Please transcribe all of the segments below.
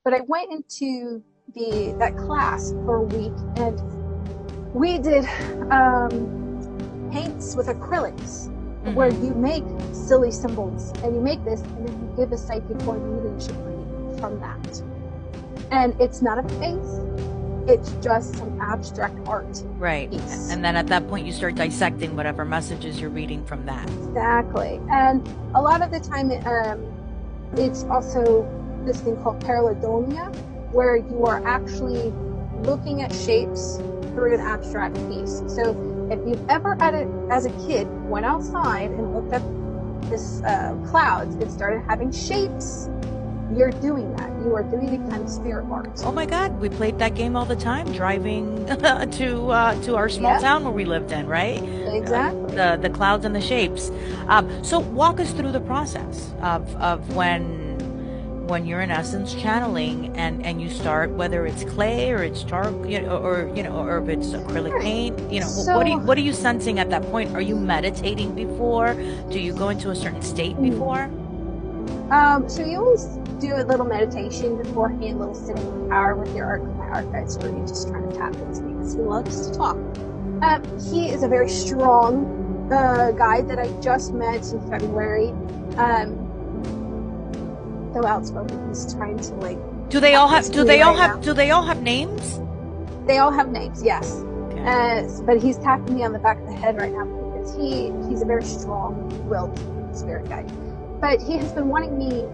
But I went into that class for a week, and we did paints with acrylics, where you make silly symbols, and you make this, and then you give a psychic or mediumship reading from that. And it's not a face; it's just some abstract art Right. piece. And then at that point, you start dissecting whatever messages you're reading from that. Exactly. And a lot of the time, it's also this thing called parallelodomia, where you are actually looking at shapes through an abstract piece. So if you've ever, as a kid, went outside and looked at this clouds and started having shapes, you're doing that. You are doing a kind of spirit art. Oh my God, we played that game all the time, driving to our small town where we lived in, right? Exactly. The clouds and the shapes. So walk us through the process of when you're in essence channeling and you start, whether it's clay or it's charcoal, or if it's acrylic paint, So, what are you sensing at that point? Are you meditating before? Do you go into a certain state before? So you always do a little meditation beforehand, a little sitting in power with your archetypes, where you're just trying to tap into me, because he loves to talk. He is a very strong guy that I just met in February. So outspoken, he's trying to Do they all have names? They all have names, yes. Okay. But he's tapping me on the back of the head right now, because he's a very strong-willed spirit guide. But he has been wanting me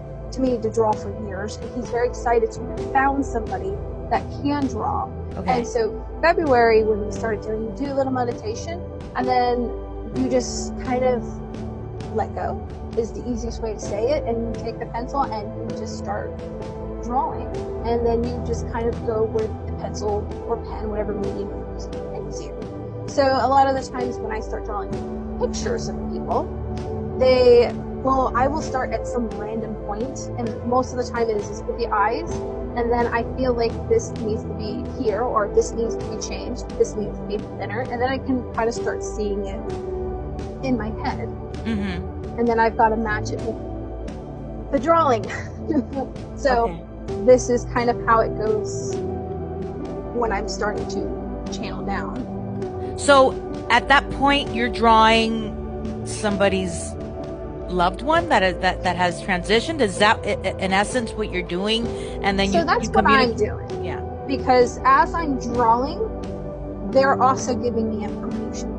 to draw for years, and he's very excited to have found somebody that can draw. Okay. And so February, when we started doing, you do a little meditation, and then you just kind of let go, is the easiest way to say it, and you take the pencil and you just start drawing, and then you just kind of go with the pencil or pen, whatever medium you're using, and you. So a lot of the times when I start drawing pictures of people, I will start at some random point, and most of the time it is just with the eyes, and then I feel like this needs to be here, or this needs to be changed, this needs to be thinner, and then I can kind of start seeing it in my head. And then I've got to match it with the drawing. So this is kind of how it goes when I'm starting to channel down. So at that point, you're drawing somebody's loved one that has transitioned. Is that in essence what you're doing? And then that's what I'm doing. Yeah. Because as I'm drawing, they're also giving me information.